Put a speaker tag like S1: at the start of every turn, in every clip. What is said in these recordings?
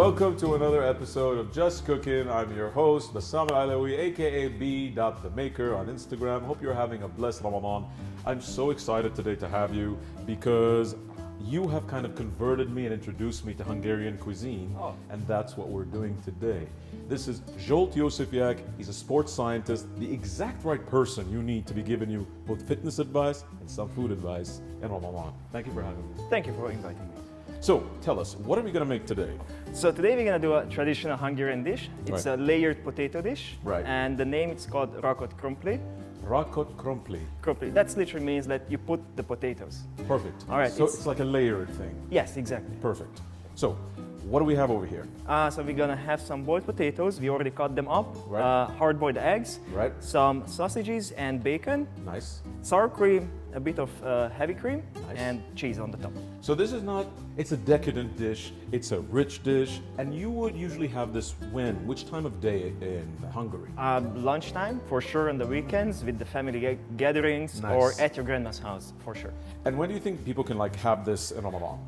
S1: Welcome to another episode of Just Cooking. I'm your host, Bassam Alawi, aka B.the Maker on Instagram. Hope you're having a blessed Ramadan. I'm so excited today to have you because you have kind of converted me and introduced me to Hungarian cuisine, and that's what we're doing today. This is Zsolt Józsefják. He's a sports scientist, the exact right person you need to be giving you both fitness advice and some food advice in Ramadan. Thank you for having me.
S2: Thank you for inviting me.
S1: So, tell us, what are we going to make today?
S2: So today we're going to do a traditional Hungarian dish. It's a layered potato dish.
S1: Right.
S2: And the name is called rakott krumpli.
S1: Rakott krumpli.
S2: Krumpli. That literally means that you put the potatoes.
S1: Perfect.
S2: All right.
S1: So it's like a layered thing.
S2: Yes, exactly.
S1: Perfect. So, what do we have over here?
S2: So we're going to have some boiled potatoes. We already cut them up.
S1: Right.
S2: Hard-boiled eggs.
S1: Right.
S2: Some sausages and bacon.
S1: Nice.
S2: Sour cream, a bit of heavy cream,
S1: Nice.
S2: and cheese on the top.
S1: So this is not, it's a decadent dish, it's a rich dish, and you would usually have this when? Which time of day in Hungary?
S2: Lunchtime, for sure, on the weekends with the family gatherings.
S1: Nice.
S2: Or at your grandma's house, for sure.
S1: And when do you think people can like have this in Ramadan?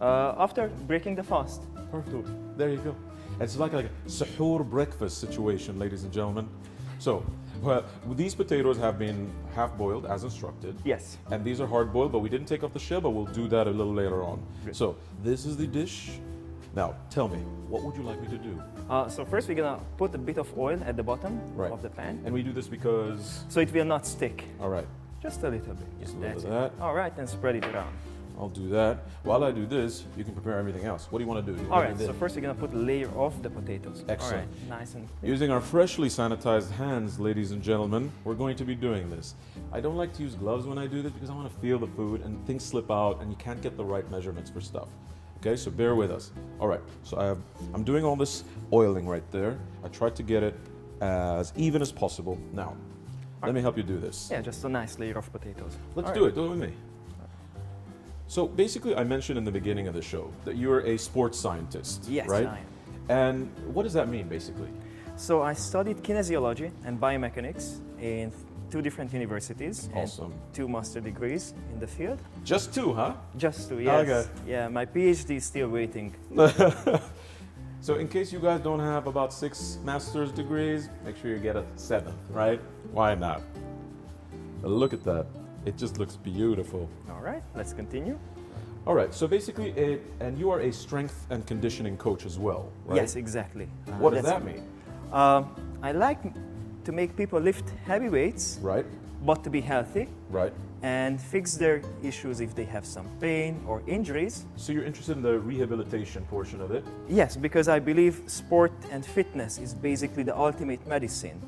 S2: After breaking the fast.
S1: Perfect. There you go. It's like a suhoor breakfast situation, ladies and gentlemen. So, well, these potatoes have been half-boiled as instructed.
S2: Yes.
S1: And these are hard-boiled, but we didn't take off the shell, but we'll do that a little later on.
S2: Good.
S1: So, this is the dish. Now, tell me, what would you like me to do?
S2: So first we're gonna put a bit of oil at the bottom
S1: Right.
S2: of the pan,
S1: And we do this because...
S2: so it will not stick.
S1: All right,
S2: Just a little bit.
S1: just a little
S2: That's
S1: of
S2: it.
S1: that.
S2: All right, and spread it around.
S1: I'll do that. While I do this, you can prepare everything else. What do you want to do? You
S2: All
S1: want
S2: right.
S1: me
S2: So
S1: to-
S2: first we're gonna put a layer of the potatoes.
S1: Excellent.
S2: All right, nice and.
S1: Using our freshly sanitized hands, ladies and gentlemen, we're going to be doing this. I don't like to use gloves when I do this because I want to feel the food and things slip out and you can't get the right measurements for stuff. Okay, so bear with us. All right, so I'm doing all this oiling right there. I tried to get it as even as possible. Now, let me help you do this.
S2: Yeah, just a nice layer of potatoes.
S1: Let's
S2: All
S1: do
S2: right.
S1: it. Do it with me. So basically, I mentioned in the beginning of the show that you're a sports scientist,
S2: Yes,
S1: right?
S2: I am.
S1: And what does that mean, basically?
S2: So I studied kinesiology and biomechanics in 2 different universities
S1: Awesome.
S2: and 2 master degrees in the field.
S1: Just 2, huh?
S2: Just 2, yes.
S1: Okay.
S2: Yeah, my PhD is still waiting.
S1: So in case you guys don't have about 6 master's degrees, make sure you get a 7th, right? Why not? Look at that. It just looks beautiful.
S2: All right, let's continue.
S1: All right, so basically, and you are a strength and conditioning coach as well, right?
S2: Yes, exactly.
S1: What does
S2: that's-
S1: that mean?
S2: I like to make people lift heavy weights,
S1: Right,
S2: but to be healthy
S1: right.
S2: and fix their issues if they have some pain or injuries.
S1: So you're interested in the rehabilitation portion of it?
S2: Yes, because I believe sport and fitness is basically the ultimate medicine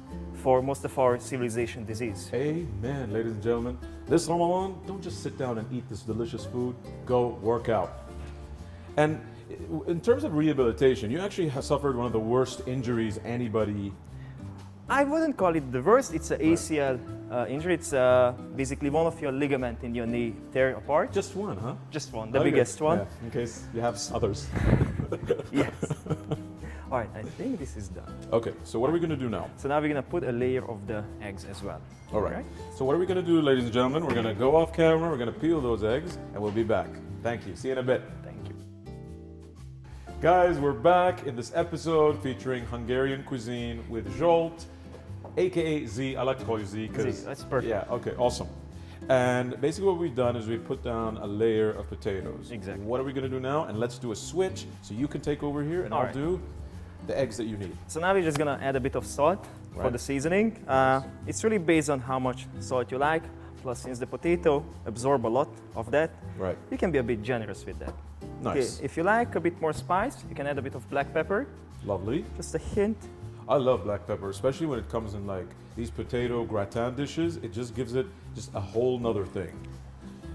S2: for most of our civilization disease.
S1: Amen, ladies and gentlemen. This Ramadan, don't just sit down and eat this delicious food. Go work out. And in terms of rehabilitation, you actually have suffered one of the worst injuries anybody.
S2: I wouldn't call it the worst. It's an ACL injury. It's basically one of your ligament in your knee tear apart.
S1: Just one, huh?
S2: Just one, the
S1: Okay.
S2: biggest one.
S1: Yeah, in case you have others.
S2: Yes. All right, I think this is done.
S1: Okay, so what are we going to do now?
S2: So now we're gonna put a layer of the eggs as well.
S1: All right. So what are we going to do, ladies and gentlemen? We're going to go off camera. We're going to peel those eggs, and we'll be back. Thank you. See you in a bit.
S2: Thank you.
S1: Guys, we're back in this episode featuring Hungarian cuisine with Zsolt, aka Z. I like to call you Z because
S2: Z, that's perfect.
S1: Yeah. Okay. Awesome. And basically, what we've done is we put down a layer of potatoes.
S2: Exactly.
S1: What are we going to do now? And let's do a switch. So you can take over here, and
S2: All
S1: I'll
S2: right.
S1: do the eggs that you need.
S2: So now we're just gonna add a bit of salt for
S1: Right.
S2: the seasoning. It's really based on how much salt you like. Plus, since the potato absorb a lot of that,
S1: Right.
S2: you can be a bit generous with that.
S1: Nice.
S2: Okay, if you like a bit more spice, you can add a bit of black pepper,
S1: Lovely.
S2: just a hint.
S1: I love black pepper, especially when it comes in like these potato gratin dishes. It just gives it just a whole nother thing.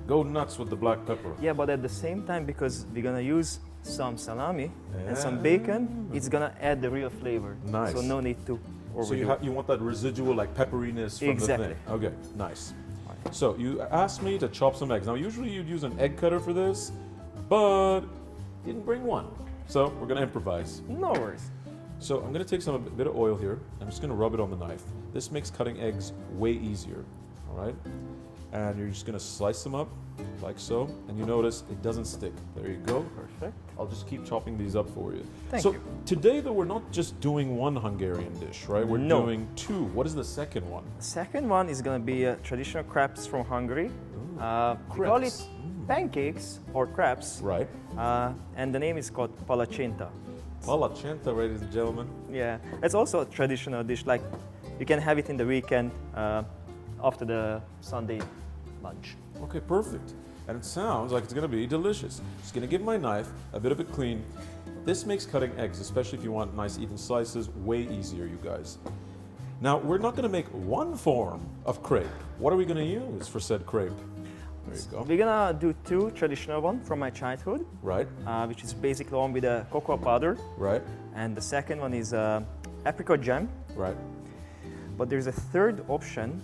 S1: Go nuts with the black pepper.
S2: Yeah, but at the same time, because we're gonna use some salami and some
S1: Yeah.
S2: bacon, it's gonna add the real flavor.
S1: Nice.
S2: So no need to overdo
S1: So
S2: it.
S1: you want that residual like pepperiness from
S2: Exactly.
S1: the thing. Okay, nice. So you asked me to chop some eggs. Now usually you'd use an egg cutter for this, but didn't bring one. So we're gonna improvise.
S2: No worries.
S1: So I'm gonna take some a bit of oil here. I'm just gonna rub it on the knife. This makes cutting eggs way easier. All right. And you're just gonna slice them up like so. And you notice it doesn't stick. There you go.
S2: Perfect.
S1: I'll just keep chopping these up for you.
S2: Thank
S1: so
S2: you.
S1: today, though, we're not just doing one Hungarian dish, right? We're
S2: No.
S1: doing two. What is the second one?
S2: The second one is going to be traditional crepes from Hungary. We call it
S1: crepes.
S2: pancakes or crepes,
S1: Right.
S2: and the name is called palacinta.
S1: Palacenta, ladies and gentlemen.
S2: Yeah, it's also a traditional dish. Like you can have it in the weekend after the Sunday lunch.
S1: Okay, perfect. And it sounds like it's gonna be delicious. Just gonna give my knife a bit of it clean. This makes cutting eggs, especially if you want nice even slices, way easier, you guys. Now, we're not gonna make one form of crepe. What are we gonna use for said crepe? There you go.
S2: We're gonna do two traditional one from my childhood,
S1: Right,
S2: which is basically one with a cocoa powder,
S1: right,
S2: and the second one is apricot jam.
S1: right.
S2: But there's a third option,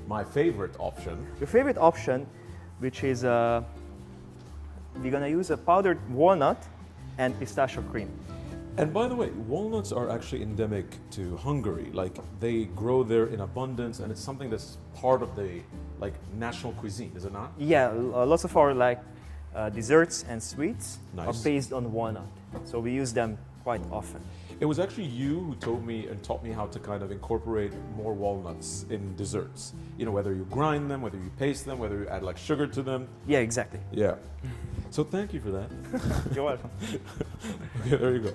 S1: My favorite option.
S2: your favorite option, which is we're gonna use a powdered walnut and pistachio cream.
S1: And by the way, walnuts are actually endemic to Hungary. Like they grow there in abundance, and it's something that's part of the national cuisine, is it not?
S2: Yeah, lots of our desserts and sweets
S1: Nice.
S2: are based on walnut, so we use them quite often.
S1: It was actually you who told me and taught me how to kind of incorporate more walnuts in desserts. You know, whether you grind them, whether you paste them, whether you add like sugar to them.
S2: Yeah, exactly.
S1: Yeah. So thank you for that.
S2: You're welcome.
S1: Okay, there you go.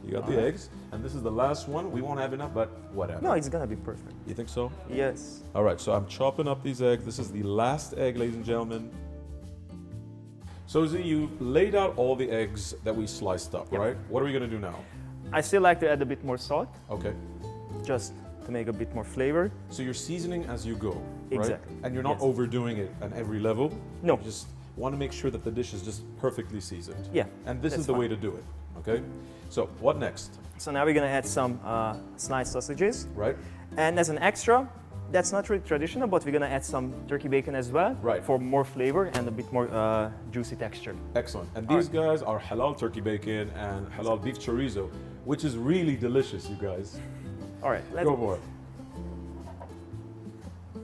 S1: You got the eggs, and this is the last one. We won't have enough, but whatever.
S2: No, it's gonna be perfect.
S1: You think so?
S2: Yes.
S1: All right, so I'm chopping up these eggs. This is the last egg, ladies and gentlemen. So Z, you laid out all the eggs that we sliced up,
S2: Yep.
S1: right? What are we gonna do now?
S2: I still like to add a bit more salt,
S1: Okay.
S2: just to make a bit more flavor.
S1: So you're seasoning as you go, right?
S2: Exactly.
S1: And you're not
S2: Yes.
S1: overdoing it at every level.
S2: No.
S1: You just want to make sure that the dish is just perfectly seasoned.
S2: Yeah,
S1: And this
S2: that's
S1: is the
S2: fine.
S1: way to do it, okay? So what next,
S2: So now we're gonna add some sliced sausages,
S1: right?
S2: and as an extra, that's not really traditional, but we're gonna add some turkey bacon as well,
S1: Right.
S2: for more flavor and a bit more juicy texture.
S1: Excellent. And
S2: All
S1: these guys are halal turkey bacon and halal beef chorizo, which is really delicious, you guys.
S2: All right, let's
S1: Go for it.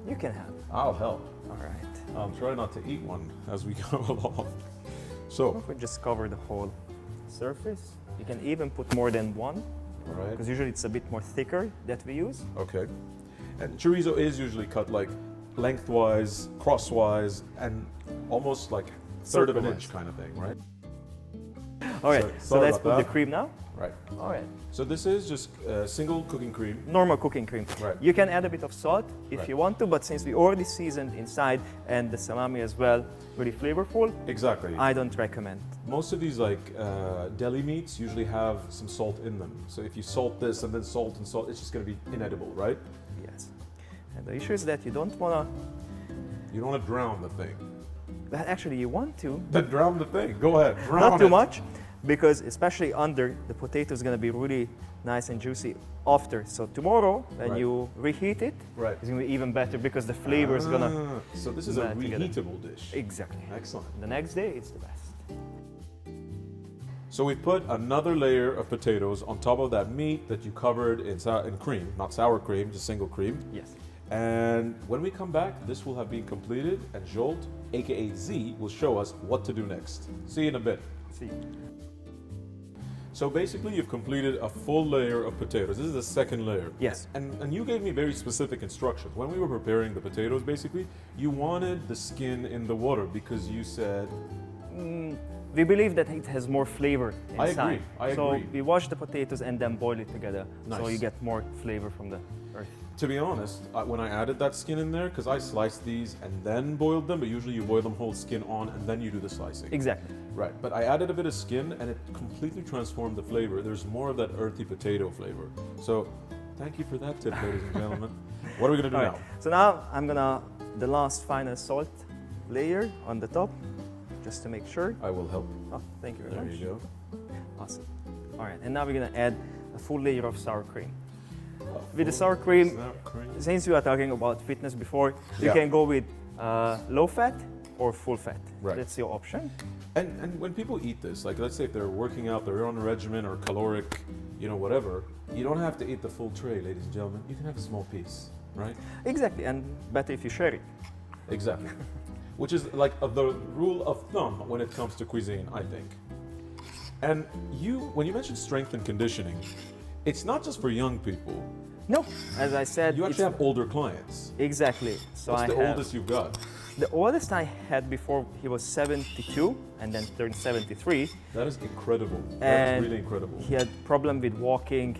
S2: You can have it.
S1: I'll help.
S2: All right.
S1: I'll try not to eat one as we go along. So,
S2: We just cover the whole surface. You can even put more than one,
S1: all right.
S2: because usually it's a bit more thicker that we use.
S1: Okay. And chorizo is usually cut like lengthwise, crosswise, and almost like third of an inch
S2: Circle-wise.
S1: kind of thing, right?
S2: All right,
S1: Sorry-
S2: so
S1: sorry
S2: let's
S1: about
S2: put the
S1: that.
S2: cream now.
S1: Right.
S2: All right,
S1: So this is just single cooking cream.
S2: normal cooking cream.
S1: Right.
S2: You can add a bit of salt if
S1: Right.
S2: you want to, but since we already seasoned inside and the salami as well, really flavorful,
S1: Exactly.
S2: I don't recommend.
S1: Most of these deli meats usually have some salt in them. So if you salt this and then salt and salt, it's just going to be inedible, right?
S2: Yes. And the issue is that you don't wanna,
S1: You don't want to drown the thing.
S2: but actually you want to,
S1: Then drown the thing. Go ahead. Drown
S2: not too
S1: it.
S2: much, because especially under, the potato is gonna be really nice and juicy after. So tomorrow, when
S1: Right.
S2: you reheat it,
S1: Right.
S2: it's gonna be even better because the flavor is gonna.
S1: Ah, So this is a
S2: blend together.
S1: reheatable dish.
S2: Exactly.
S1: Excellent.
S2: The next day, it's the best.
S1: So we put another layer of potatoes on top of that meat that you covered in cream, not sour cream, just single cream.
S2: Yes.
S1: And when we come back, this will have been completed, and Jolt, aka Z, will show us what to do next. See you in a bit.
S2: See.
S1: So basically, you've completed a full layer of potatoes. This is the second layer.
S2: Yes.
S1: And you gave me very specific instructions. When we were preparing the potatoes, basically, you wanted the skin in the water because you said,
S2: We believe that it has more flavor
S1: I
S2: inside.
S1: agree, I
S2: so
S1: agree.
S2: we wash the potatoes and then boil it together, so
S1: Nice.
S2: you get more flavor from the earth.
S1: to be honest, when I added that skin in there, because I sliced these and then boiled them, but usually you boil them whole skin on and then you do the slicing.
S2: Exactly.
S1: Right, but I added a bit of skin and it completely transformed the flavor. There's more of that earthy potato flavor. So thank you for that tip, ladies and gentlemen. What are we gonna do
S2: All
S1: now?
S2: right. So now I'm gonna the last final salt layer on the top, just to make sure.
S1: I will help.
S2: Oh, thank you very
S1: There
S2: much.
S1: you go.
S2: Awesome. All right, and now we're gonna add a full layer of sour cream. With the sour cream,
S1: Sour cream.
S2: since we are talking about fitness before, you
S1: Yeah.
S2: can go with low fat or full fat.
S1: Right.
S2: That's your option.
S1: And when people eat this, like let's say if they're working out, they're on a regimen or caloric, whatever, you don't have to eat the full tray, ladies and gentlemen. You can have a small piece, right?
S2: Exactly, and better if you share it.
S1: Exactly. Which is like the rule of thumb when it comes to cuisine, I think. And when you mentioned strength and conditioning, it's not just for young people.
S2: No, as I said,
S1: You actually have older clients.
S2: exactly. So
S1: What's
S2: I
S1: the
S2: have
S1: oldest you've got?
S2: the oldest I had before he was 72 and then turned 73.
S1: That is incredible. That
S2: And
S1: is really incredible.
S2: He had problem with walking,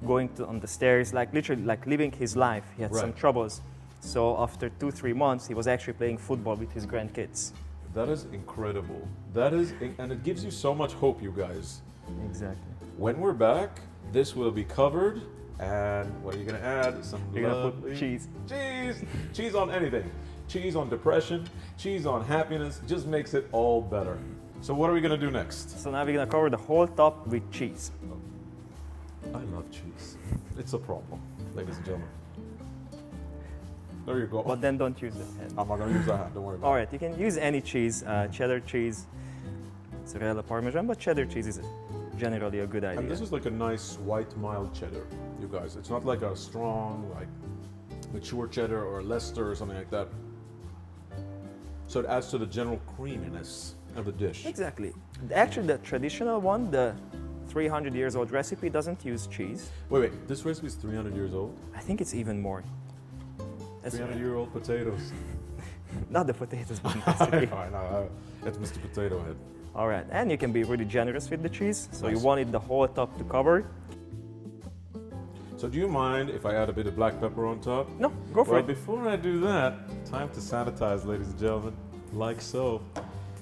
S2: going on the stairs, like literally like living his life. He had some
S1: Right.
S2: troubles. So after 2-3 months, he was actually playing football with his grandkids.
S1: That is incredible. And it gives you so much hope, you guys.
S2: Exactly.
S1: When we're back, this will be covered. And what are you gonna add? Some
S2: You're gonna
S1: lovely
S2: put cheese.
S1: Cheese on anything. Cheese on depression, cheese on happiness, just makes it all better. So what are we gonna do next?
S2: So now we're gonna cover the whole top with cheese.
S1: I love cheese. It's a problem, ladies and gentlemen. There you go.
S2: But then don't use the hand.
S1: I'm not gonna use that hand, don't worry about
S2: All right, you can use any cheese, cheddar cheese, mozzarella, parmesan, but cheddar cheese is generally a good
S1: it.
S2: idea.
S1: And this is like a nice white mild cheddar, you guys. It's not like a strong, like mature cheddar or Leicester or something like that. So it adds to the general creaminess of the dish.
S2: Exactly. Actually, the traditional one, the 300 years old recipe, doesn't use cheese.
S1: Wait, this recipe is 300 years old?
S2: I think it's even more. That's
S1: 300-year-old potatoes.
S2: not the potatoes, but the
S1: I
S2: recipe.
S1: know, it's Mr. Potato Head.
S2: All right, and you can be really generous with the cheese. So you
S1: Nice.
S2: want it the whole top to cover.
S1: So do you mind if I add a bit of black pepper on top?
S2: No, go for
S1: Well,
S2: it.
S1: before I do that, time to sanitize, ladies and gentlemen, like so.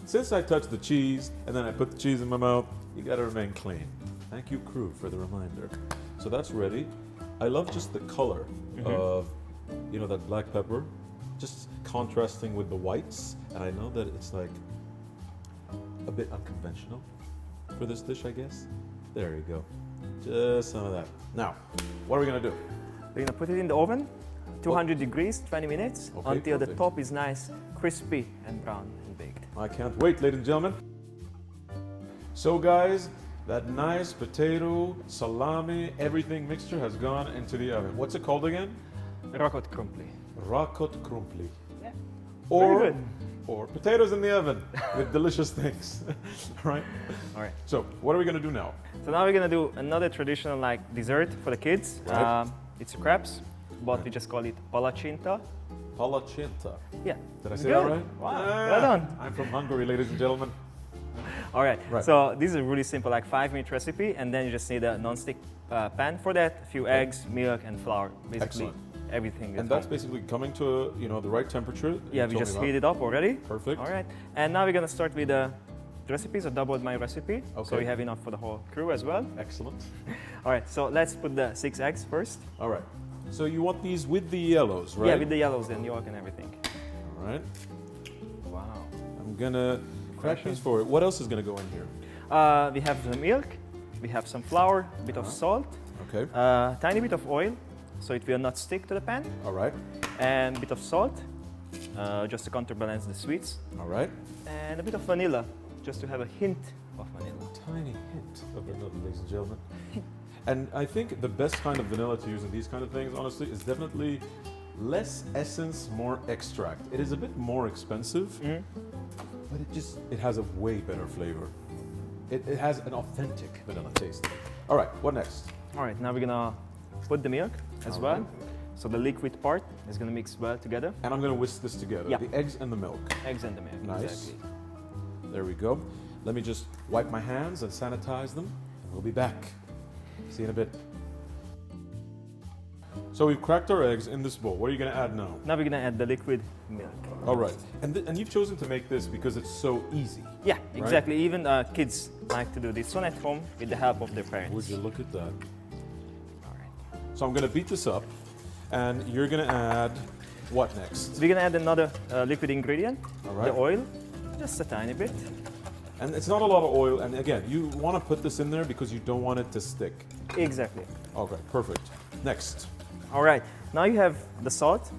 S1: Since I touched the cheese and then I put the cheese in my mouth, you gotta remain clean. Thank you, crew, for the reminder. So that's ready. I love just the color of, that black pepper, just contrasting with the whites. And I know that it's like a bit unconventional for this dish, I guess. There you go. Just some of that. Now, what are we gonna do?
S2: We're gonna put it in the oven, 200 degrees, 20 minutes,
S1: Okay,
S2: until the
S1: perfect.
S2: top is nice, crispy and brown and baked.
S1: I can't wait, ladies and gentlemen. So guys, that nice potato, salami, everything mixture has gone into the oven. What's it called again?
S2: Rocket crumpli.
S1: Rakot krumpli.
S2: Yeah.
S1: Or,
S2: Very good.
S1: or potatoes in the oven with delicious things, right?
S2: All right.
S1: So what are we gonna do now?
S2: So now we're gonna do another traditional like dessert for the kids.
S1: Right.
S2: It's crepes, but we just call it palacinta.
S1: Palacinta.
S2: Yeah.
S1: Did I say
S2: Good.
S1: that right?
S2: Wow. Well done.
S1: I'm from Hungary, ladies and gentlemen.
S2: All right.
S1: Right.
S2: So this is a really simple, like 5-minute recipe, and then you just need a non-stick pan for that, a few eggs, milk, and flour. Basically,
S1: Excellent.
S2: everything.
S1: And that's basically coming to the right temperature.
S2: yeah. We just heat it up already.
S1: Perfect.
S2: All right. And now we're gonna start with the recipes. I doubled my recipe, so
S1: Okay.
S2: we have enough for the whole crew as well.
S1: Excellent.
S2: All right. So let's put the 6 eggs first.
S1: All right. So you want these with the yellows, right?
S2: Yeah, with the yellows and yolk and everything.
S1: All right.
S2: Wow.
S1: I'm gonna crack these forward. What else is gonna go in here?
S2: We have the milk, we have some flour, a bit of salt,
S1: Okay.
S2: tiny bit of oil, so it will not stick to the pan,
S1: All right.
S2: and a bit of salt, just to counterbalance the sweets,
S1: All right.
S2: and a bit of vanilla, just to have a hint of vanilla.
S1: Tiny hint of vanilla, ladies and gentlemen. And I think the best kind of vanilla to use in these kind of things, honestly, is definitely less essence, more extract. It is a bit more expensive, but it has a way better flavor. It has an authentic vanilla taste. All right, what next?
S2: All right, now we're gonna put the milk as
S1: All
S2: well.
S1: right.
S2: So the liquid part is gonna mix well together.
S1: And I'm gonna whisk this together.
S2: Yeah.
S1: The eggs and the milk.
S2: Eggs and the milk.
S1: Nice.
S2: Exactly.
S1: There we go. Let me just wipe my hands and sanitize them, and we'll be back. See you in a bit. So we've cracked our eggs in this bowl. What are you gonna add now?
S2: Now we're gonna add the liquid milk.
S1: All right. And you've chosen to make this because it's so easy.
S2: Yeah, exactly. Even kids like to do this one at home with the help of their parents.
S1: Would you look at that?
S2: All right.
S1: So I'm gonna beat this up, and you're gonna add what next?
S2: We're gonna add another liquid ingredient,
S1: All right.
S2: the oil, just a tiny bit.
S1: And it's not a lot of oil. And again, you want to put this in there because you don't want it to stick.
S2: Exactly.
S1: Okay, perfect. Next.
S2: All right. Now you have the salt.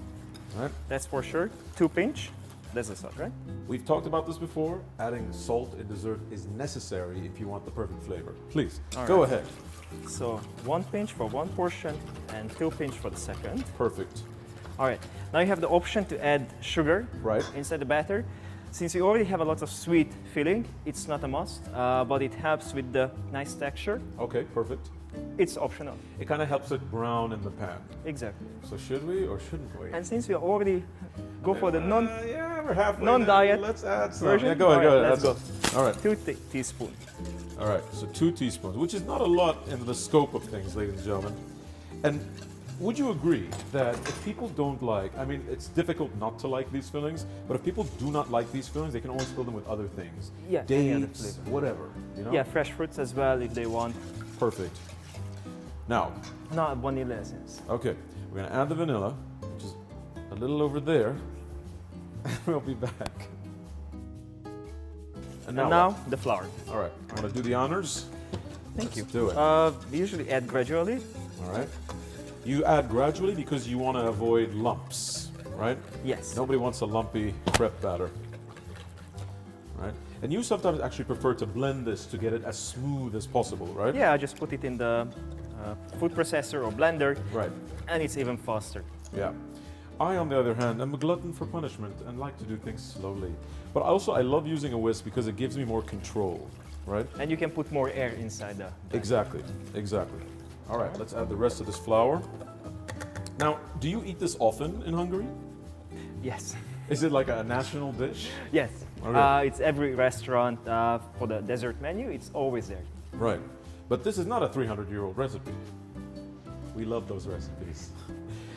S1: All right.
S2: That's for sure. 2 pinch. That's the salt, right?
S1: We've talked about this before. Adding salt in dessert is necessary if you want the perfect flavor. Please,
S2: All
S1: go
S2: right.
S1: ahead.
S2: So 1 pinch for one portion and 2 pinch for the second.
S1: Perfect.
S2: All right, now you have the option to add sugar
S1: Right.
S2: inside the batter. Since you already have a lot of sweet filling, it's not a must, but it helps with the nice texture.
S1: Okay, perfect.
S2: It's optional.
S1: It kind of helps it brown in the pan.
S2: Exactly.
S1: So should we or shouldn't we?
S2: And since we already go for the
S1: Yeah, we're halfway.
S2: non-diet
S1: Let's add some.
S2: version.
S1: Yeah, go ahead,
S2: All
S1: go
S2: right,
S1: ahead.
S2: let's go.
S1: All right.
S2: 2 teaspoons.
S1: All right, so 2 teaspoons, which is not a lot in the scope of things, ladies and gentlemen. And would you agree that if people don't like, I mean, it's difficult not to like these fillings, but if people do not like these fillings, they can always fill them with other things.
S2: Yeah, any other
S1: Dates,
S2: flavor.
S1: whatever, you know?
S2: Yeah, fresh fruits as well if they want.
S1: Perfect. Now,
S2: Not vanilla essence.
S1: okay, we're gonna add the vanilla, which is a little over there. We'll be back.
S2: And now the flour.
S1: what? All right, I'm gonna do the honors.
S2: Thank
S1: Let's
S2: you.
S1: do it.
S2: We usually add gradually.
S1: All right. You add gradually because you want to avoid lumps, right?
S2: Yes.
S1: Nobody wants a lumpy crepe batter, right? And you sometimes actually prefer to blend this to get it as smooth as possible, right?
S2: Yeah, I just put it in the food processor or blender,
S1: Right.
S2: and it's even faster.
S1: Yeah. I, on the other hand, am a glutton for punishment and like to do things slowly. But also, I love using a whisk because it gives me more control, right?
S2: And you can put more air inside the.
S1: Exactly, exactly. All right, let's add the rest of this flour. Now, do you eat this often in Hungary?
S2: Yes.
S1: Is it like a national dish?
S2: Yes.
S1: Okay.
S2: It's every restaurant for the dessert menu. It's always there.
S1: Right. But this is not a 300-year-old recipe. We love those recipes.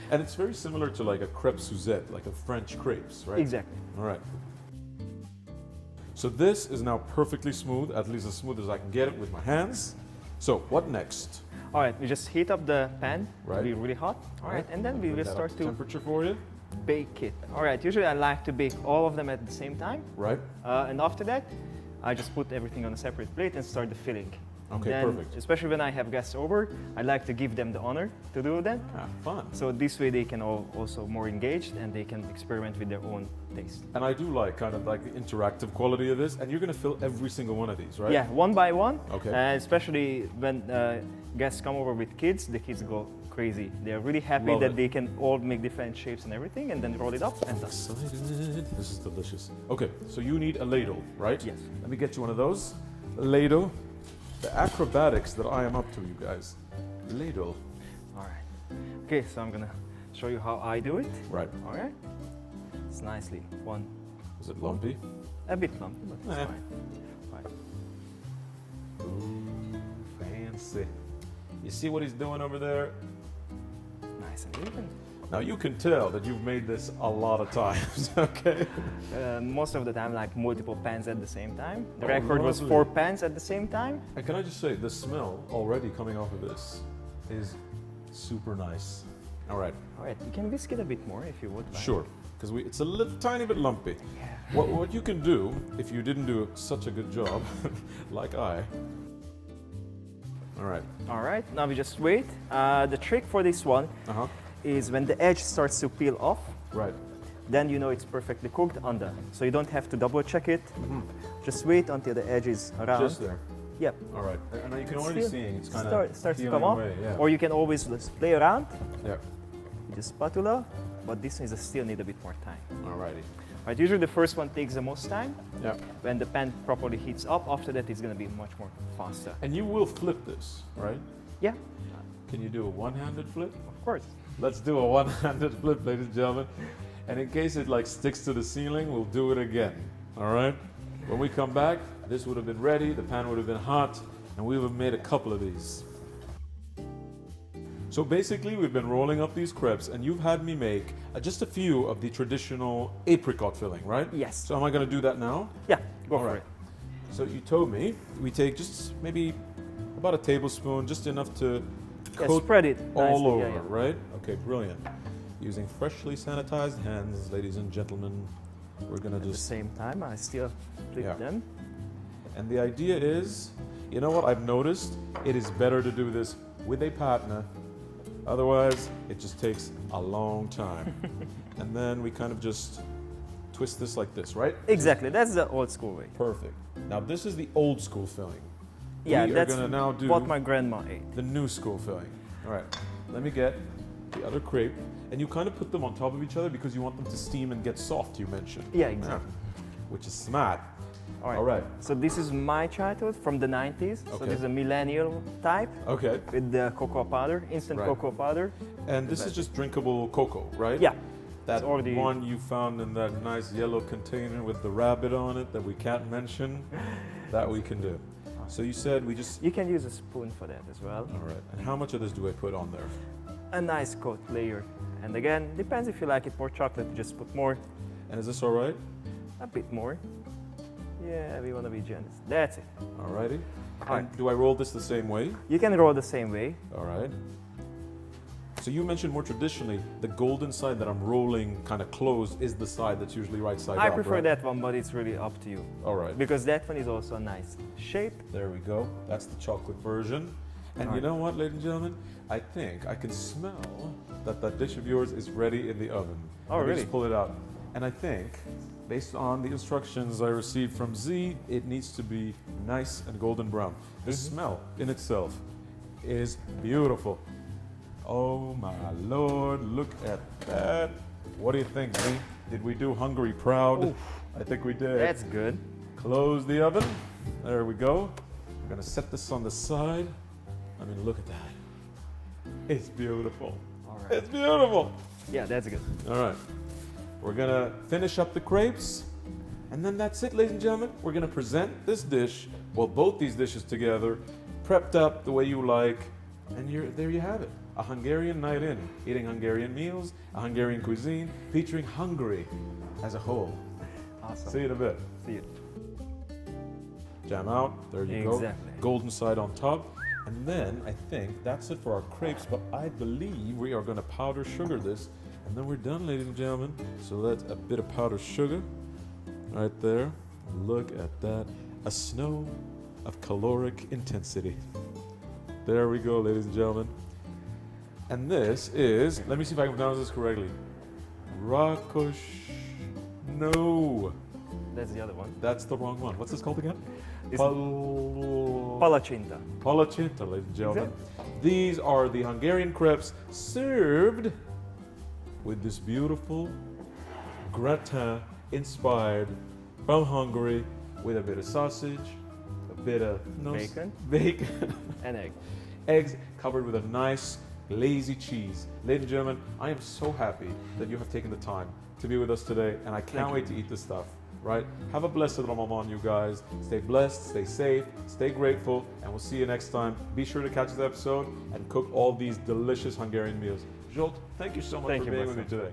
S1: And it's very similar to like a crepe Suzette, like a French crepes, right?
S2: Exactly.
S1: All right. So this is now perfectly smooth, at least as smooth as I can get it with my hands. So what next?
S2: All right, we just heat up the pan.
S1: Right.
S2: It'll be really hot. All right, and then we
S1: Bring
S2: will
S1: that up
S2: start to
S1: temperature for you.
S2: bake it. All right, usually I like to bake all of them at the same time.
S1: Right.
S2: And after that, I just put everything on a separate plate and start the filling.
S1: Okay,
S2: Then,
S1: perfect.
S2: especially when I have guests over, I like to give them the honor to do that.
S1: Ah, fun.
S2: So this way they can also more engaged and they can experiment with their own taste.
S1: And I do like kind of like the interactive quality of this. And you're going to fill every single one of these, right?
S2: Yeah, one by one.
S1: Okay.
S2: Especially when guests come over with kids, the kids go crazy. They're really happy
S1: Love
S2: that
S1: it.
S2: they can all make different shapes and everything, and then roll it up and done.
S1: Excited. This is delicious. Okay, so you need a ladle, right?
S2: Yes.
S1: Let me get you one of those. Ladle. The acrobatics that I am up to, you guys. Ladle.
S2: All right. Okay, so I'm gonna show you how I do it.
S1: Right.
S2: All right. It's nicely one,
S1: Is it lumpy?
S2: a bit lumpy, but it's
S1: Eh.
S2: fine. Right.
S1: Ooh, fancy. You see what he's doing over there?
S2: Nice and even.
S1: Now you can tell that you've made this a lot of times, okay?
S2: Most of the time, like multiple pans at the same time. The
S1: Oh,
S2: record was
S1: lovely.
S2: 4 pans at the same time.
S1: And can I just say, the smell already coming off of this is super nice. All right,
S2: All right, you can whisk it a bit more if you would like.
S1: sure, because it's a little tiny bit lumpy. What you can do, if you didn't do such a good job, like I. All right,
S2: All right, now we just wait. The trick for this one
S1: uh-huh,
S2: is when the edge starts to peel off,
S1: right.
S2: then you know it's perfectly cooked under. So you don't have to double check it. Just wait until the edge is around.
S1: Just there.
S2: Yep.
S1: All right, and you can already see it's kind of
S2: starts to come off.
S1: away, yeah.
S2: Or you can always just play around
S1: Yeah,
S2: with the spatula, but this one still need a bit more time.
S1: all righty.
S2: Right, usually the first one takes the most time.
S1: Yeah.
S2: When the pan properly heats up, after that it's going to be much more faster.
S1: And you will flip this, right?
S2: Yeah,
S1: Can you do a one-handed flip?
S2: of course.
S1: Let's do a one-handed flip, ladies and gentlemen. And in case it like sticks to the ceiling, we'll do it again. All right? When we come back, this would have been ready, the pan would have been hot, and we would have made a couple of these. So basically, we've been rolling up these crepes, and you've had me make just a few of the traditional apricot filling, right?
S2: Yes.
S1: So am I going to do that now?
S2: Yeah, go
S1: All
S2: for
S1: right.
S2: it.
S1: So you told me we take just maybe about a tablespoon, just enough to
S2: Yeah,
S1: coat
S2: spread it
S1: all
S2: nicely,
S1: over,
S2: yeah, yeah.
S1: right? Okay, brilliant. Using freshly sanitized hands, ladies and gentlemen, we're gonna
S2: At the
S1: just,
S2: same time, I still flip
S1: Yeah.
S2: them.
S1: and the idea is, you know what I've noticed? It is better to do this with a partner, otherwise it just takes a long time. And then we kind of just twist this like this, right?
S2: Exactly, that's the old school way.
S1: Perfect. Now this is the old school filling.
S2: Yeah,
S1: we are
S2: that's
S1: gonna now do
S2: what my grandma ate.
S1: the new school filling. All right, let me get the other crepe. And you kind of put them on top of each other because you want them to steam and get soft, you mentioned.
S2: Yeah, exactly.
S1: Which is smart.
S2: All right. So this is my childhood from the 90s. So
S1: Okay.
S2: this is a millennial type
S1: Okay.
S2: with the cocoa powder, instant
S1: Right.
S2: cocoa powder.
S1: And this is just drinkable cocoa, right?
S2: Yeah.
S1: That
S2: It's already-
S1: one you found in that nice yellow container with the rabbit on it that we can't mention, that we can do. So you said we just...
S2: You can use a spoon for that as well.
S1: All right. And how much of this do I put on there?
S2: A nice coat layer. And again, depends if you like it more chocolate, just put more,
S1: And is this all right?
S2: a bit more. Yeah, we want to be generous. That's it.
S1: All righty.
S2: All
S1: And
S2: right.
S1: do I roll this the same way?
S2: You can roll the same way.
S1: All right. So you mentioned more traditionally, the golden side that I'm rolling kind of closed is the side that's usually right side
S2: I
S1: up,
S2: prefer
S1: right?
S2: that one, but it's really up to you.
S1: All right.
S2: Because that one is also a nice shape.
S1: There we go. That's the chocolate version. And you
S2: Alright.
S1: know what, ladies and gentlemen? I think I can smell that that dish of yours is ready in the oven.
S2: Oh,
S1: Let me
S2: really?
S1: just pull it out. And I think, based on the instructions I received from Z, it needs to be nice and golden brown. The smell in itself is beautiful. Oh my Lord, look at that. What do you think, Z? Did we do Hungary proud?
S2: Oof.
S1: I think we did.
S2: That's good.
S1: Close the oven. There we go. We're gonna set this on the side. I mean, look at that. It's beautiful.
S2: All right.
S1: It's beautiful.
S2: Yeah, that's good.
S1: All right. We're gonna finish up the crepes. And then that's it, ladies and gentlemen. We're gonna present this dish, well, both these dishes together, prepped up the way you like. And there you have it. A Hungarian night in, eating Hungarian meals, a Hungarian cuisine, featuring Hungary as a whole.
S2: Awesome.
S1: See you in a bit.
S2: See you.
S1: Jam out. There you go.
S2: Exactly.
S1: Golden side on top. And then I think that's it for our crepes, but I believe we are going to powder sugar this. And then we're done, ladies and gentlemen. So that's a bit of powdered sugar right there. Look at that. A snow of caloric intensity. There we go, ladies and gentlemen. And this is, let me see if I can pronounce this correctly. Rakosh. No,
S2: That's the other one.
S1: that's the wrong one. What's this called again?
S2: It's Palacinta.
S1: Palacinta, ladies and gentlemen. These are the Hungarian crepes served with this beautiful gratin inspired from Hungary with a bit of sausage, a bit of bacon,
S2: And egg.
S1: eggs covered with a nice lazy cheese. Ladies and gentlemen, I am so happy that you have taken the time to be with us today, and I can't wait to eat this stuff. Right? Have a blessed Ramadan, you guys. Stay blessed, stay safe, stay grateful, and we'll see you next time. Be sure to catch the episode and cook all these delicious Hungarian meals. Zsolt, thank you so much
S2: Thank
S1: for
S2: you,
S1: being with me
S2: Bassam.
S1: today.